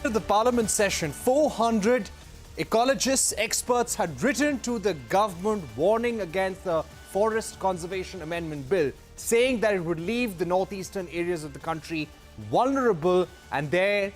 The Parliament session, 400 ecologists, experts had written to the government warning against the Forest Conservation Amendment Bill, saying that it would leave the northeastern areas of the country vulnerable and there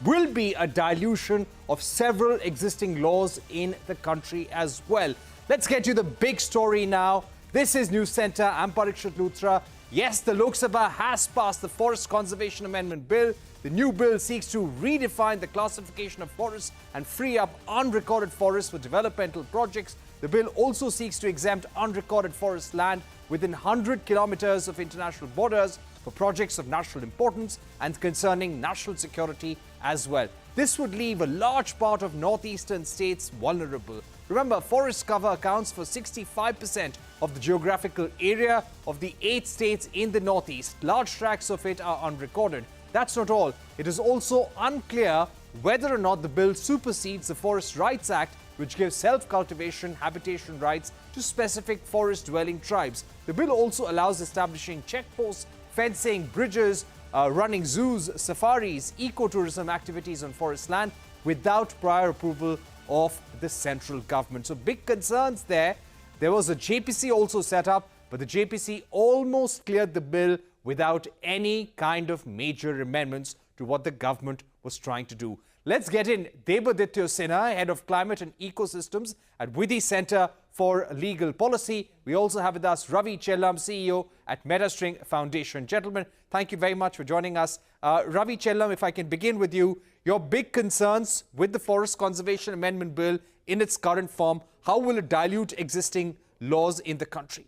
will be a dilution of several existing laws in the country as well. Let's get to the big story now. This is Newscentre. I'm Parikshit Luthra. Yes, the Lok Sabha has passed the Forest Conservation Amendment Bill. The new bill seeks to redefine the classification of forests and free up unrecorded forests for developmental projects. The bill also seeks to exempt unrecorded forest land within 100 kilometers of international borders for projects of national importance and concerning national security as well. This would leave a large part of northeastern states vulnerable. Remember, forest cover accounts for 65% of the geographical area of the 8 states in the northeast. Large tracts of it are unrecorded. That's not all. It is also unclear whether or not the bill supersedes the Forest Rights Act, which gives self-cultivation habitation rights to specific forest-dwelling tribes. The bill also allows establishing checkposts, fencing, bridges, running zoos, safaris, ecotourism activities on forest land without prior approval of the central government. So big concerns there. There was a JPC also set up, but the JPC almost cleared the bill without any kind of major amendments to what the government was trying to do. Let's get in Debadityo Sinha, Head of Climate and Ecosystems at Vidhi Centre for Legal Policy. We also have with us Ravi, Chellam, CEO at MetaString Foundation. Gentlemen, thank you very much for joining us. Ravi, Chellam, if I can begin with you, your big concerns with the Forest Conservation Amendment Bill in its current form, how will it dilute existing laws in the country?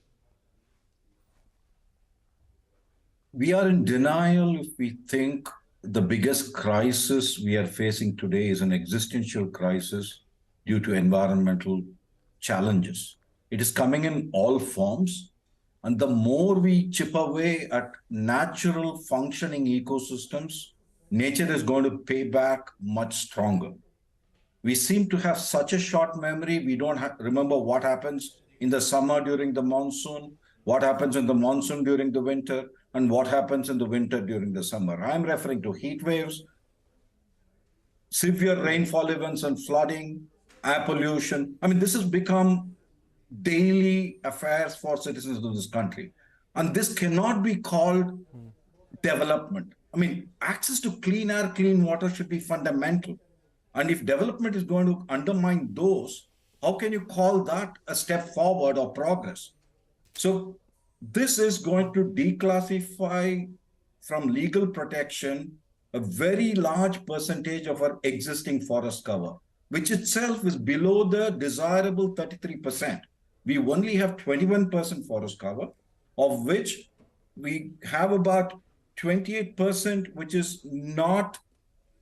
We are in denial if we think the biggest crisis we are facing today is an existential crisis due to environmental challenges. It is coming in all forms, and the more we chip away at natural functioning ecosystems, nature is going to pay back much stronger. We seem to have such a short memory. We don't remember what happens in the summer during the monsoon, what happens in the monsoon during the winter, and what happens in the winter during the summer. I'm referring to heat waves, severe rainfall events and flooding, air pollution. I mean, this has become daily affairs for citizens of this country. And this cannot be called development. I mean, access to clean air, clean water should be fundamental. And if development is going to undermine those, how can you call that a step forward or progress? So this is going to declassify from legal protection a very large percentage of our existing forest cover, which itself is below the desirable 33%. We only have 21% forest cover, of which we have about 28%, which is not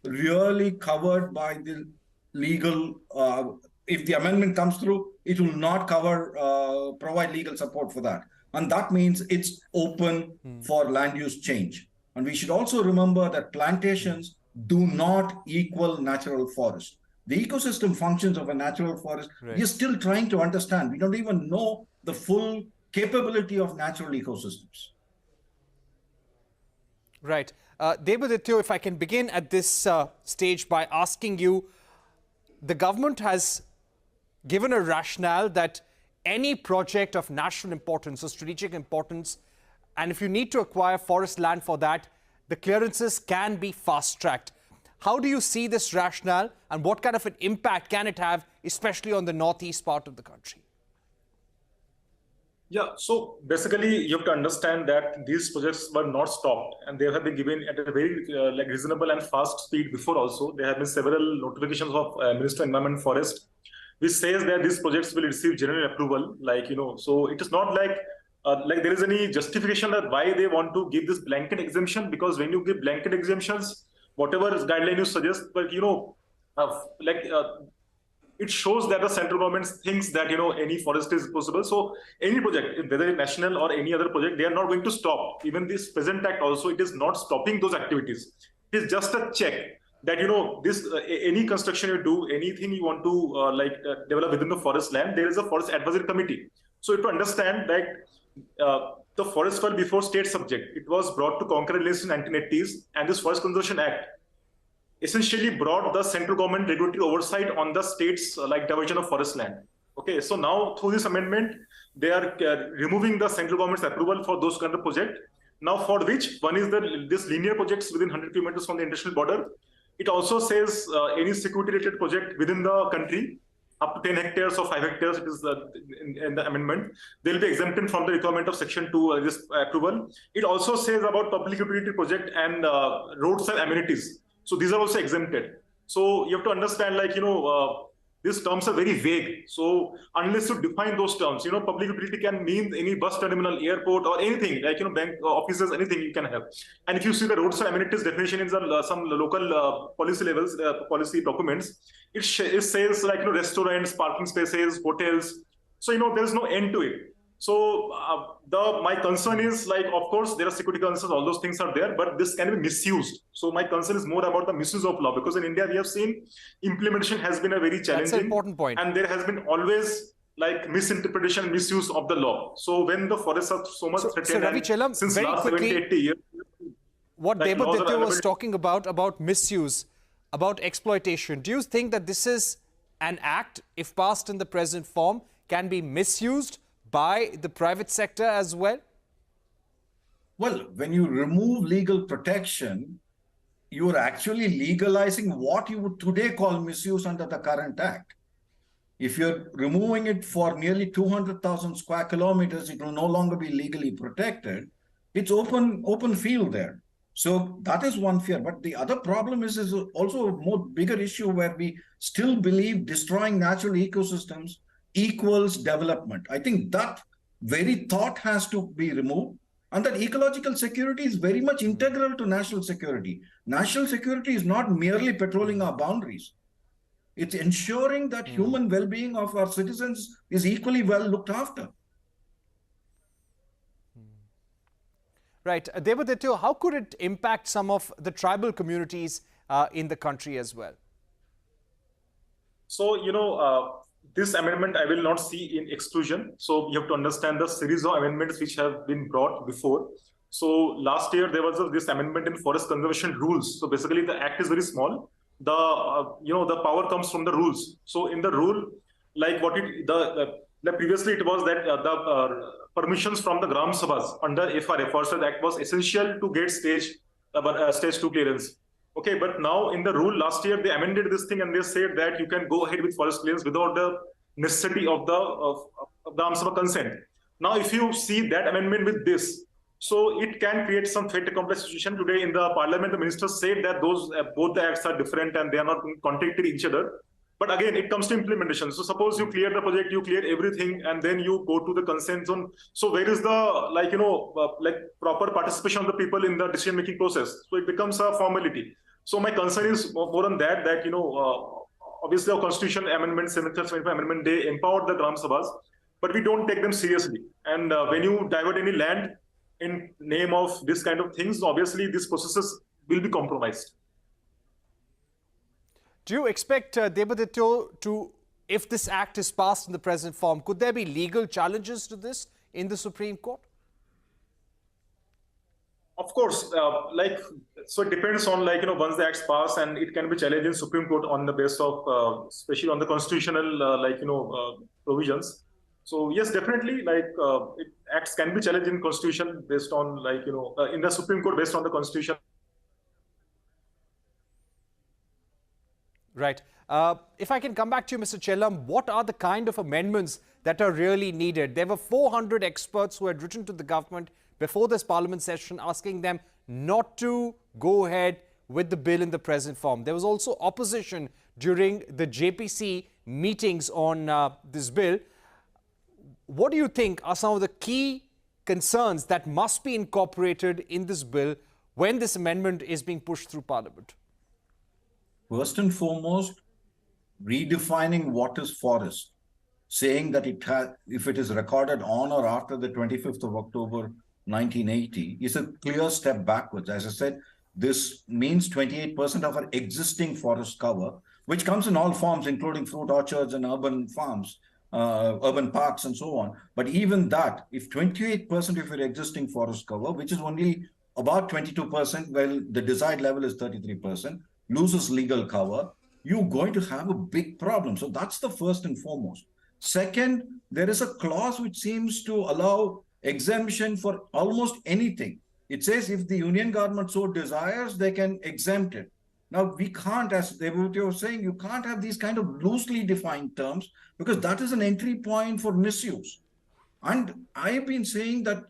really covered by the legal. If the amendment comes through, it will not cover, provide legal support for that. And that means it's open for land use change. And we should also remember that plantations do not equal natural forest. The ecosystem functions of a natural forest, we are still trying to understand. We don't even know the full capability of natural ecosystems. Right. Debadityo, if I can begin at this stage by asking you, the government has given a rationale that any project of national importance or strategic importance, and if you need to acquire forest land for that, the clearances can be fast-tracked. How do you see this rationale, and what kind of an impact can it have, especially on the northeast part of the country? Yeah, so basically you have to understand that these projects were not stopped, and they have been given at a very reasonable and fast speed before also. There have been several notifications of Minister of Environment and Forest, which says that these projects will receive general approval, so it is not like there is any justification that why they want to give this blanket exemption, because when you give blanket exemptions, whatever guideline you suggest, but it shows that the central government thinks that any forest is possible. So any project, whether national or any other project, they are not going to stop. Even this present act also, it is not stopping those activities. It is just a check that this any construction you do, anything you want to develop within the forest land, there is a forest advisory committee. So to understand that the forest file before state subject, it was brought to concurrent list in 1980s, and this Forest Conservation Act essentially brought the central government regulatory oversight on the states like diversion of forest land. Okay, so now through this amendment, they are removing the central government's approval for those kind of project. Now, for which one is this linear projects within 100 kilometers from the international border. It also says any security-related project within the country up to 10 hectares or 5 hectares, it is in the amendment, they'll be exempted from the requirement of Section 2 this approval. It also says about public utility project and roadside amenities. So these are also exempted. So you have to understand, like, these terms are very vague. So unless you define those terms, public utility can mean any bus terminal, airport, or anything, like, bank offices, anything you can have. And if you see the roadside amenities definition in some local policy levels, policy documents, it says, like, restaurants, parking spaces, hotels. So, there's no end to it. So my concern is, like, of course, there are security concerns, all those things are there, but this can be misused. So my concern is more about the misuse of law, because in India, we have seen implementation has been a very challenging. That's an important point. And there has been always, like, misinterpretation and misuse of the law. So when the forests are so much threatened, so Ravi, Chellam, since very last quickly, 70, 80 years, what like, Debadityo was talking about misuse, about exploitation, do you think that this is an act, if passed in the present form, can be misused by the private sector as well? Well, when you remove legal protection, you are actually legalizing what you would today call misuse under the current act. If you're removing it for nearly 200,000 square kilometers, it will no longer be legally protected. It's open field there. So that is one fear. But the other problem is also a more bigger issue where we still believe destroying natural ecosystems equals development. I think that very thought has to be removed, and that ecological security is very much integral to national security. National security is not merely patrolling our boundaries. It's ensuring that human well-being of our citizens is equally well looked after. Right. Debadityo, how could it impact some of the tribal communities in the country as well? So, this amendment I will not see in exclusion. So you have to understand the series of amendments which have been brought before. So last year there was this amendment in forest conservation rules. So basically the act is very small. The power comes from the rules. So in the rule, like previously it was that the permissions from the Gram Sabhas under FRA, Forest Act, was essential to get stage 2 clearance. Okay, but now in the rule last year, they amended this thing and they said that you can go ahead with forest clearance without the necessity of the Gram Sabha consent. Now, if you see that amendment with this, so it can create some fait accompli situation. Today in the parliament, the ministers said that those both the acts are different and they are not contradicting each other. But again, it comes to implementation. So suppose you clear the project, you clear everything, and then you go to the consent zone. So where is the proper participation of the people in the decision-making process? So it becomes a formality. So my concern is more on that obviously our constitution amendment, 75 amendment, they empowered the Gram Sabhas, but we don't take them seriously. And when you divert any land in name of this kind of things, obviously these processes will be compromised. Do you expect, Debadityo, if this act is passed in the present form, could there be legal challenges to this in the Supreme Court? Of course, so it depends on, once the acts pass, and it can be challenged in Supreme Court on the basis of, especially on the constitutional, provisions. So yes, definitely, acts can be challenged in constitution based on, in the Supreme Court based on the constitution. Right. If I can come back to you, Mr. Chellam, what are the kind of amendments that are really needed? There were 400 experts who had written to the government before this parliament session asking them not to go ahead with the bill in the present form. There was also opposition during the JPC meetings on this bill. What do you think are some of the key concerns that must be incorporated in this bill when this amendment is being pushed through Parliament? First and foremost, redefining what is forest, saying that if it is recorded on or after the 25th of October 1980 is a clear step backwards. As I said, this means 28% of our existing forest cover, which comes in all forms, including fruit orchards and urban farms, urban parks and so on. But even that, if 28% of your existing forest cover, which is only about 22%, well, the desired level is 33%, loses legal cover, you're going to have a big problem. So that's the first and foremost. Second, there is a clause which seems to allow exemption for almost anything. It says if the union government so desires, they can exempt it. Now, we can't, as Debadityo was saying, you can't have these kind of loosely defined terms because that is an entry point for misuse. And I've been saying that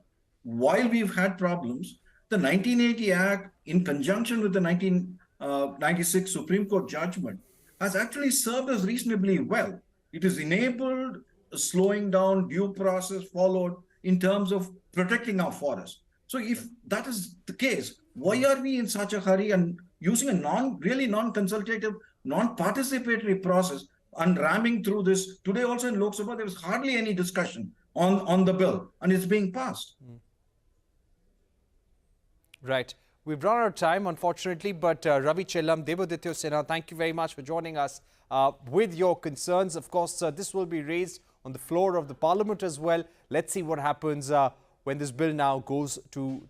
while we've had problems, the 1980 Act, in conjunction with the 1996 Supreme Court judgment, has actually served us reasonably well. It has enabled slowing down, due process followed in terms of protecting our forests. So if that is the case, why are we in such a hurry and using a really non-consultative, non-participatory process and ramming through this? Today also in Lok Sabha, there was hardly any discussion on the bill, and it's being passed. Right. We've run out of time, unfortunately, but Ravi, Chellam, Debadityo Sinha, thank you very much for joining us with your concerns. Of course, this will be raised on the floor of the Parliament as well. Let's see what happens when this bill now goes to